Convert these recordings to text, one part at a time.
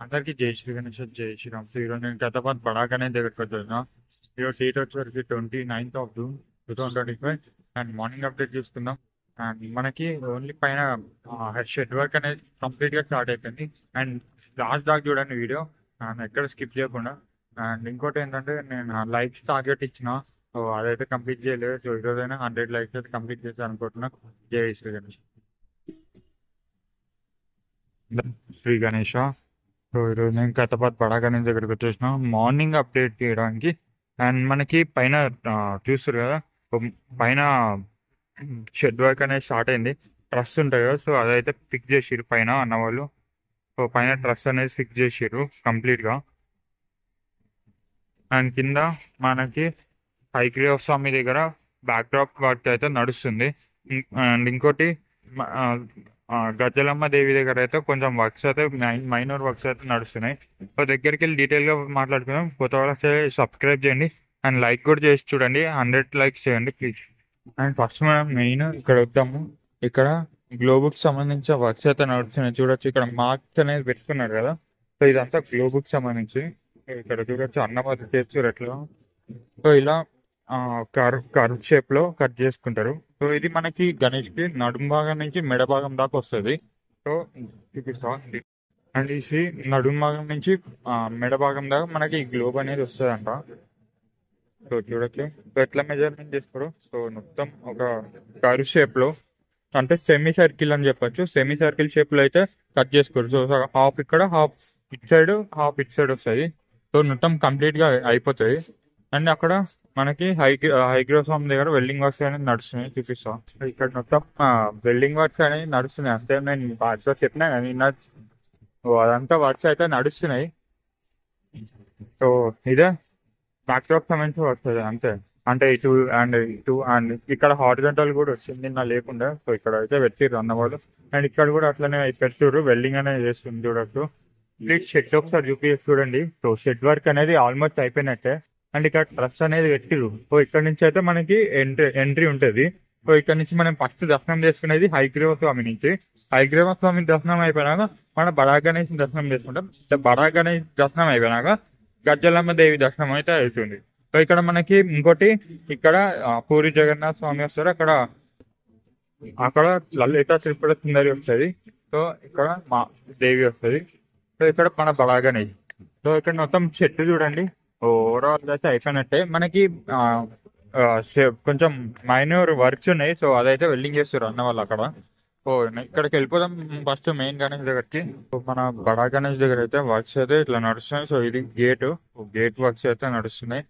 అందరికీ జై శ్రీ గణేష్, జై శ్రీరామ్. సో ఈరోజు నేను గతపాత్ బడా గణేష్ దగ్గరికి వచ్చేసిన. ఈరోజు డేట్ వచ్చేసరికి 29th June 2025 and morning update చూసుకుందాం. అండ్ మనకి ఓన్లీ పైన షెడ్ వర్క్ అనేది కంప్లీట్గా స్టార్ట్ అయిపోయింది. అండ్ లాస్ట్ దాకా చూడండి వీడియో, అండ్ ఎక్కడ స్కిప్ చేయకుండా. అండ్ ఇంకోటి ఏంటంటే నేను లైక్స్ టార్గెట్ ఇచ్చిన, సో అదైతే కంప్లీట్ చేయలేదు. సో ఈరోజైనా 100 likes అయితే కంప్లీట్ చేస్తాను అనుకుంటున్నా. జై శ్రీ గణేష్. శ్రీ గణేష. సో ఈరోజు నేను కథపాత్ బడా గణేష్ దగ్గరికి వచ్చేసిన మార్నింగ్ అప్డేట్ చేయడానికి. అండ్ మనకి పైన చూస్తారు కదా, పైన షెడ్ వర్క్ అనేది స్టార్ట్ అయింది. ట్రస్ ఉంటుంది కదా, సో అదైతే ఫిక్స్ చేసిర్రు పైన అన్నవాళ్ళు. సో పైన ట్రస్ అనేది ఫిక్స్ చేసిర్రు కంప్లీట్గా. అండ్ కింద మనకి హైగ్రీవ స్వామి దగ్గర బ్యాక్ డ్రాప్ వర్క్ అయితే నడుస్తుంది. అండ్ ఇంకోటి గజ్జలమ్మ దేవి దగ్గర అయితే కొంచెం వర్క్స్ అయితే మైనర్ వర్క్స్ అయితే నడుస్తున్నాయి. సో దగ్గరికి వెళ్ళి డీటెయిల్గా మాట్లాడుకుందాం. కొత్త వాళ్ళకి సబ్స్క్రైబ్ చేయండి అండ్ లైక్ కూడా చేసి చూడండి. 100 likes చేయండి ప్లీజ్. అండ్ ఫస్ట్ మనం మెయిన్ ఇక్కడ వద్దాము. ఇక్కడ గ్లోబుక్ సంబంధించిన వర్క్స్ అయితే నడుస్తున్నాయి. చూడొచ్చు ఇక్కడ మార్క్స్ అనేది పెట్టుకున్నారు కదా, సో ఇదంతా గ్లోబుక్ సంబంధించి. ఇక్కడ చూడొచ్చు అన్నపతి చేస్తారు ఎట్లా. సో ఇలా కర్వ్ షేప్ లో కట్ చేసుకుంటారు. సో ఇది మనకి గణేష్ కి నడుము భాగం నుంచి మెడ భాగం దాకా వస్తుంది. సో చూపిస్తా. అండ్ ఈ నడుము భాగం నుంచి మెడ భాగం దాకా మనకి గ్లోబ్ అనేది వస్తుంది అంట. సో చూడొచ్చు. సో ఎట్లా మెజర్మెంట్ చేసుకోరు. సో మొత్తం ఒక కర్వ్ షేప్ లో, అంటే సెమీ సర్కిల్ అని చెప్పొచ్చు. సెమీ సర్కిల్ షేప్ లో అయితే కట్ చేసుకోరు. సో హాఫ్ ఇక్కడ, half it side, half it side వస్తుంది. సో మొత్తం కంప్లీట్ గా అయిపోతుంది. అండ్ అక్కడ మనకి హైగ్రీవ స్వామి దగ్గర వెల్డింగ్ వర్క్స్ అనేది నడుస్తున్నాయి. చూపిస్తాం. ఇక్కడ మొత్తం వెల్డింగ్ వర్క్స్ అనేది నడుస్తున్నాయి. అంతే నేను బాగా చెప్పినా నిన్న, అదంతా వర్క్స్ అయితే నడుస్తున్నాయి. సో ఇదే బ్యాక్ డ్రాప్ సంబంధించి వస్తుంది అంతే. అంటే ఇటు అండ్ ఇక్కడ హారిజాంటల్ కూడా వచ్చింది నిన్న లేకుండా. సో ఇక్కడ అయితే పెట్టిర్రు అన్నవాళ్ళు. అండ్ ఇక్కడ కూడా అట్లనే పెట్టిర్రు, వెల్డింగ్ అనేది చేస్తుంది. చూడొచ్చు. ప్లీజ్ షెడ్ ఒకసారి చూపించి చూడండి. సో షెడ్ వర్క్ అనేది ఆల్మోస్ట్ అయిపోయినట్టే. అండ్ ఇక్కడ ట్రస్ అనేది పెట్టిరు. సో ఇక్కడ నుంచి అయితే మనకి ఎంట్రీ ఉంటుంది. సో ఇక్కడ నుంచి మనం ఫస్ట్ దర్శనం చేసుకునేది హైగ్రీవ స్వామి నుంచి. హైగ్రీవ స్వామి దర్శనం అయిపోయినాక మన బడా గణేష్ దర్శనం చేసుకుంటాం. బడా గణేష్ దర్శనం అయిపోయినాక గజ్జలమ్మ దేవి దర్శనం అయితే అవుతుంది. సో ఇక్కడ మనకి ఇంకోటి, ఇక్కడ పూరి జగన్నాథ్ స్వామి వస్తారు. అక్కడ లలిత త్రిపుర సుందరి వస్తుంది. సో ఇక్కడ మా దేవి వస్తుంది. సో ఇక్కడ మన బడా గణేష్. సో ఇక్కడ మొత్తం చెట్టు చూడండి. ఓవరాల్ అయితే అయిపోయినట్టే. మనకి కొంచెం మైనర్ వర్క్స్ ఉన్నాయి. సో అదైతే వెల్డింగ్ చేస్తారు అన్న వాళ్ళు అక్కడ. సో ఇక్కడికి వెళ్ళిపోదాం ఫస్ట్ మెయిన్ గణేష్ దగ్గరికి. సో మన బడా గణేష్ దగ్గర అయితే వర్క్స్ అయితే ఇట్లా నడుస్తున్నాయి. సో ఇది గేట్ వర్క్స్ అయితే నడుస్తున్నాయి.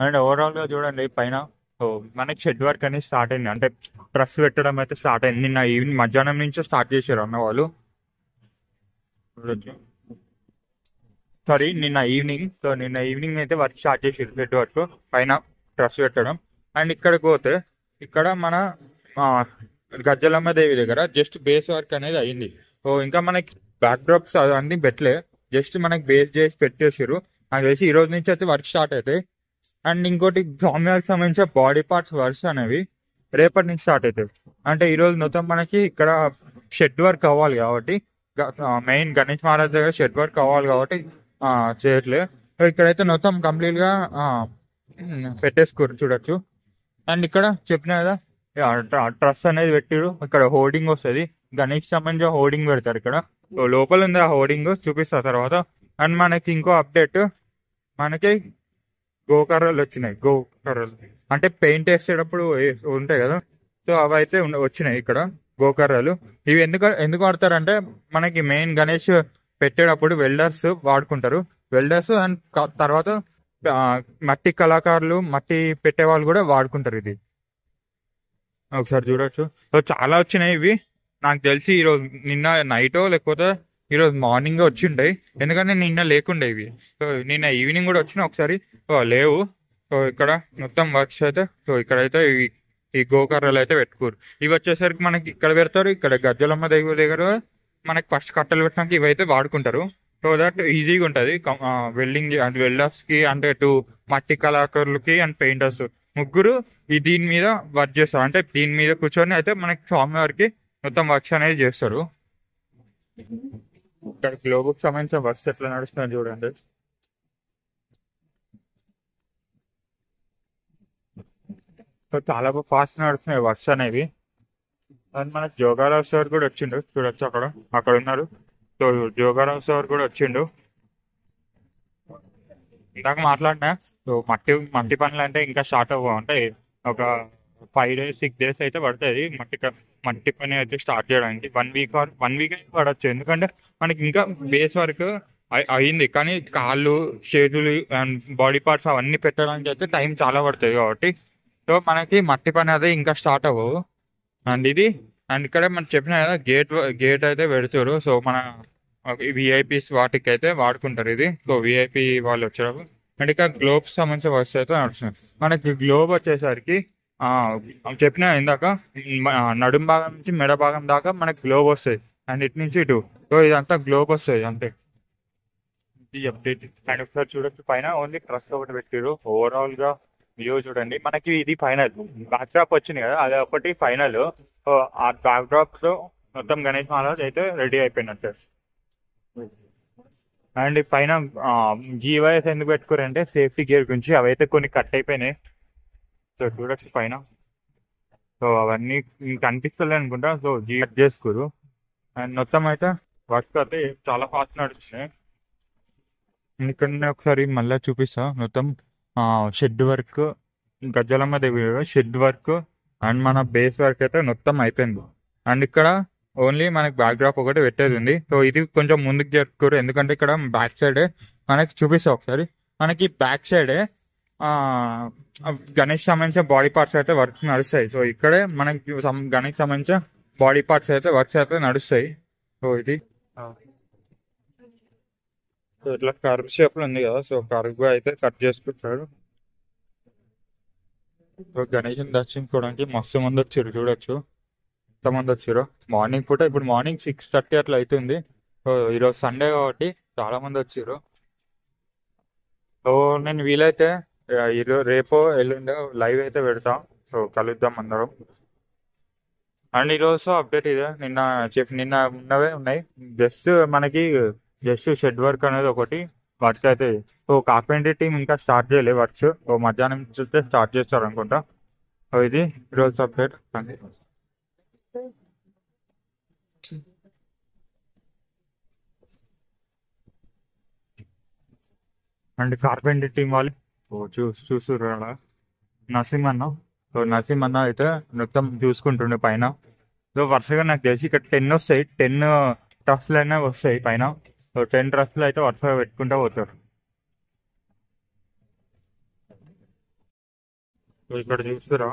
అండ్ ఓవరాల్ గా చూడండి పైన. సో మనకి షెడ్ వర్క్ అనేది స్టార్ట్ అయింది, అంటే ట్రస్ పెట్టడం అయితే స్టార్ట్ అయింది. నిన్న ఈవినింగ్ మధ్యాహ్నం నుంచి స్టార్ట్ చేశారు అన్న వాళ్ళు. నిన్న ఈవినింగ్. సో నిన్న ఈవినింగ్ అయితే వర్క్ స్టార్ట్ చేసారు, షెడ్ వర్క్ పైన ట్రస్ పెట్టడం. అండ్ ఇక్కడికి పోతే ఇక్కడ మన గజ్జలమ్మ దేవి దగ్గర జస్ట్ బేస్ వర్క్ అనేది అయింది. సో ఇంకా మనకి బ్యాక్ డ్రాప్స్ అన్ని పెట్టలే, జస్ట్ మనకి బేస్ చేసి పెట్టేసారు. నాకు తెలిసి ఈ రోజు నుంచి అయితే వర్క్ స్టార్ట్ అవుతాయి. అండ్ ఇంకోటి స్వామి వారికి సంబంధించిన బాడీ పార్ట్స్ వర్క్స్ అనేవి రేపటి నుంచి స్టార్ట్ అవుతాయి. అంటే ఈ రోజు మొత్తం మనకి ఇక్కడ షెడ్ వర్క్ అవ్వాలి కాబట్టి, మెయిన్ గణేష్ మహారాజ్ దగ్గర షెడ్ వర్క్ అవ్వాలి కాబట్టి చేయట్లేదు. ఇక్కడైతే మొత్తం కంప్లీట్ గా పెట్టేసుకోరు చూడొచ్చు. అండ్ ఇక్కడ చెప్పిన కదా ట్రస్ అనేది పెట్టిరు. ఇక్కడ హోర్డింగ్ వస్తుంది, గణేష్ సంబంధించిన హోర్డింగ్ పెడతారు ఇక్కడ. లోపల ఉంది ఆ హోర్డింగ్, చూపిస్తా తర్వాత. అండ్ మనకి ఇంకో అప్డేట్, మనకి గోకర్రలు వచ్చినాయి. గోకర్రలు అంటే పెయింట్ వేసేటప్పుడు ఉంటాయి కదా, సో అవి అయితే వచ్చినాయి ఇక్కడ గోకర్రలు. ఇవి ఎందుకు వాడతారంటే మనకి మెయిన్ గణేష్ పెట్టేటప్పుడు వెల్డర్స్ వాడుకుంటారు. వెల్డర్స్ అండ్ తర్వాత మట్టి కళాకారులు, మట్టి పెట్టే వాళ్ళు కూడా వాడుకుంటారు. ఇది ఒకసారి చూడొచ్చు. సో చాలా వచ్చినాయి ఇవి. నాకు తెలిసి ఈరోజు నిన్న నైటో లేకపోతే ఈరోజు మార్నింగ్ వచ్చింటాయి, ఎందుకంటే నిన్న లేకుండే ఇవి. సో నిన్న ఈవినింగ్ కూడా వచ్చినాయి ఒకసారి, లేవు. సో ఇక్కడ మొత్తం వర్క్స్ అయితే, సో ఇక్కడైతే ఈ గోకర్రలు అయితే పెట్టుకోరు. ఇవి వచ్చేసరికి మనకి ఇక్కడ పెడతారు. ఇక్కడ గజ్జలమ్మ దేవి దగ్గర మనకి ఫస్ట్ కట్టలు పెట్టడానికి ఇవైతే వాడుకుంటారు. సో దట్ ఈజీగా ఉంటుంది వెల్డింగ్. అంటే వెల్డర్స్ కి, అంటే మట్టి కళాకారులకి అండ్ పెయింటర్స్ ముగ్గురు దీని మీద వర్క్ చేస్తారు. అంటే దీని మీద కూర్చొని అయితే మనకి స్వామివారికి మొత్తం వర్క్స్ అనేది చేస్తారు. ఇక్కడ గ్లోబుకి సంబంధించిన బస్సు ఎట్లా నడుస్తుంది చూడండి. సో చాలా ఫాస్ట్ నడుస్తున్నాయి బస్సు అనేవి. అండ్ మనకి జోగారావు సార్ కూడా వచ్చిండు, చూడొచ్చు అక్కడ అక్కడ ఉన్నారు. సో జోగారావు సార్ కూడా వచ్చిండు. ఇందాక మాట్లాడినా. సో మట్టి మట్టి పనులు అంటే ఇంకా స్టార్ట్ అవ్వ అంటే ఒక 5 days 6 days అయితే పడుతుంది మట్టి పని అయితే స్టార్ట్ చేయడానికి. 1 week ఆర్ 1 week అయితే పడవచ్చు, ఎందుకంటే మనకి ఇంకా బేస్ వర్క్ అయింది, కానీ కాళ్ళు చేతులు అండ్ బాడీ పార్ట్స్ అవన్నీ పెట్టడానికి అయితే టైం చాలా పడుతుంది కాబట్టి. సో మనకి మట్టి పని అయితే ఇంకా స్టార్ట్ అవ్వవు. అండ్ ఇది అండ్ ఇక్కడ మనం చెప్పిన కదా గేట్ అయితే పెడతారు. సో మన విఐపీస్ వాటికి అయితే వాడుకుంటారు ఇది. సో విఐపీ వాళ్ళు వచ్చారు. అండ్ ఇక్కడ గ్లోబ్స్ సంబంధించిన వస్తువు అయితే నడుస్తుంది. మనకి గ్లోబ్ వచ్చేసరికి ఆ, చెప్పిన ఇందాక నడుం భాగం నుంచి మెడ భాగం దాకా మనకి గ్లోబ్ వస్తుంది. అండ్ ఇటు నుంచి ఇటు. సో ఇదంతా గ్లోబ్ వస్తుంది అంతే. ఈ అప్డేట్ అండ్ ఒకసారి చూడొచ్చు, పైన ఓన్లీ ట్రస్ట్ ఒకటి పెట్టారు. ఓవరాల్ గా వ్యూ చూడండి. మనకి ఇది ఫైనల్ బ్యాక్ డ్రాప్ వచ్చింది కదా, అది ఒకటి ఫైనల్. ఆ బ్యాక్ డ్రాప్ తో మొత్తం గణేష్ మహారాజ్ అయితే రెడీ అయిపోయినట్టు. అండ్ పైన జీవైఎస్ ఎందుకు పెట్టుకోరంటే సేఫ్టీ గేర్ గురించి. అవైతే కొన్ని కట్ అయిపోయినాయి. సో చూడొచ్చు పైన. సో అవన్నీ కనిపిస్తలే అనుకుంటా. సో జీ కట్ చేసుకోరు. అండ్ మొత్తం అయితే వర్క్ అయితే చాలా ఫాస్ట్ నడుస్తున్నాయి. ఇక్కడ ఒకసారి మళ్ళీ చూపిస్తా. మొత్తం shed work, Gajjalamma Devi shed work and మన బేస్ వర్క్ అయితే మొత్తం అయిపోయింది. అండ్ ఇక్కడ ఓన్లీ మనకి బ్యాక్ డ్రాప్ ఒకటి పెట్టేది ఉంది. సో ఇది కొంచెం ముందుకు జరుపుకోరు, ఎందుకంటే ఇక్కడ బ్యాక్ సైడే మనకి చూపిస్తా ఒకసారి. మనకి బ్యాక్ సైడే గణేష్ సంబంధించిన బాడీ పార్ట్స్ అయితే వర్క్ నడుస్తాయి. సో ఇక్కడే మనకి గణేష్ సంబంధించిన బాడీ పార్ట్స్ అయితే వర్క్స్ అయితే నడుస్తాయి. సో ఇది సో ఇట్లా కర్వ్ షేప్ లో ఉంది కదా. సో కర్వ్ అయితే కట్ చేసుకుంటారు. సో గణేష్ దర్శించుకోవడానికి మస్తు మంది వచ్చారు, చూడొచ్చు ఎంతమంది వచ్చారు. మార్నింగ్ పూట ఇప్పుడు మార్నింగ్ 6:30 అట్లా అవుతుంది. సో ఈరోజు సండే కాబట్టి చాలా మంది వచ్చారు. సో నేను వీలైతే ఈరోజు రేపో ఎల్లుండో లైవ్ అయితే పెడతా. సో కలుద్దాం అందరం. అండ్ ఈరోజు అప్డేట్ ఇదే. నిన్న ఉన్నవే ఉన్నాయి. జస్ట్ షెడ్ వర్క్ అనేది ఒకటి వర్క్ అయితే. సో కార్పెంటర్ టీం ఇంకా స్టార్ట్ చేయలేదు వర్క్స్. సో మధ్యాహ్నం చూస్తే స్టార్ట్ చేస్తారు అనుకుంటా. సో ఇది ఈరోజు అప్డేట్. అండ్ కార్పెంటర్ టీం వాళ్ళు చూస్తున్నారు నరసింహన్న. సో నరసింహన్న అయితే మొత్తం చూసుకుంటుండే పైన. సో వరుసగా నాకు తెలిసి ఇక్కడ 10 వస్తాయి. 10 ట్రస్లు అయినా వస్తాయి పైన. సో 10 ట్రస్లు అయితే వరుసగా పెట్టుకుంటూ పోతారు. సో ఇక్కడ చూస్తారా.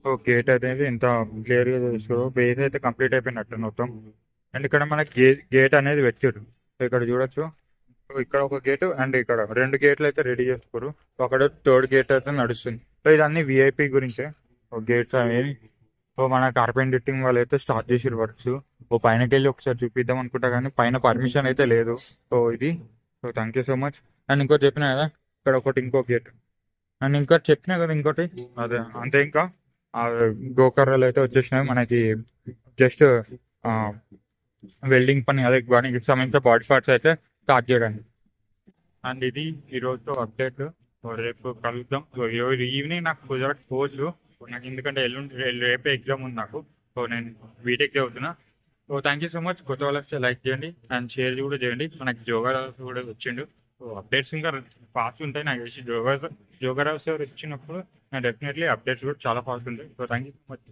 సో గేట్ అనేది ఎంత క్లియర్ గా చూస్తారు. బేస్ అయితే కంప్లీట్ అయిపోయినట్టు మొత్తం. అండ్ ఇక్కడ మనకి గేట్ అనేది పెట్టారు. సో ఇక్కడ చూడొచ్చు. సో ఇక్కడ ఒక గేట్ అండ్ ఇక్కడ 2 గేట్లు అయితే రెడీ చేసుకోరు. సో అక్కడ 3rd గేట్ అయితే నడుస్తుంది. సో ఇదన్నీ విఐపి గురించే గేట్స్ అనేవి. సో మన కార్పెంటర్ టీం వాళ్ళు అయితే స్టార్ట్ చేసారు వర్క్స్. ఓ పైనకి వెళ్ళి ఒకసారి చూపిద్దాం అనుకుంటా, కానీ పైన పర్మిషన్ అయితే లేదు. సో ఇది. So thank you so much. And ఇంకోటి చెప్పినా కదా, ఇక్కడ ఇంకో గేట్. అండ్ ఇంకోటి చెప్పినా కదా ఇంకోటి, అదే అంతే. ఇంకా గోకర్రలు అయితే వచ్చేసినాయి మనకి. జస్ట్ వెల్డింగ్ పని, అదే వానికి సంబంధించిన బాడీ పార్ట్స్ అయితే స్టార్ట్ చేయడానికి. అండ్ ఇది ఈరోజు అప్డేట్. రేపు కలుద్దాం. సో ఈరోజు ఈవినింగ్ నాకు కుదరకపోవచ్చు నాకు, ఎందుకంటే రేపే ఎగ్జామ్ ఉంది నాకు. సో నేను బీటెక్ చదువుతున్నా. So thank you so much. కొత్త వాళ్ళకి లైక్ చేయండి అండ్ షేర్ కూడా చేయండి. మనకి జోగారావు కూడా వచ్చిండు. సో అప్డేట్స్ ఇంకా ఫాస్ట్ ఉంటాయి నాకు తెలిసి. జోగారావు సార్ వచ్చినప్పుడు డెఫినెట్లీ అప్డేట్స్ కూడా చాలా ఫాస్ట్ ఉంటాయి. So thank you so much.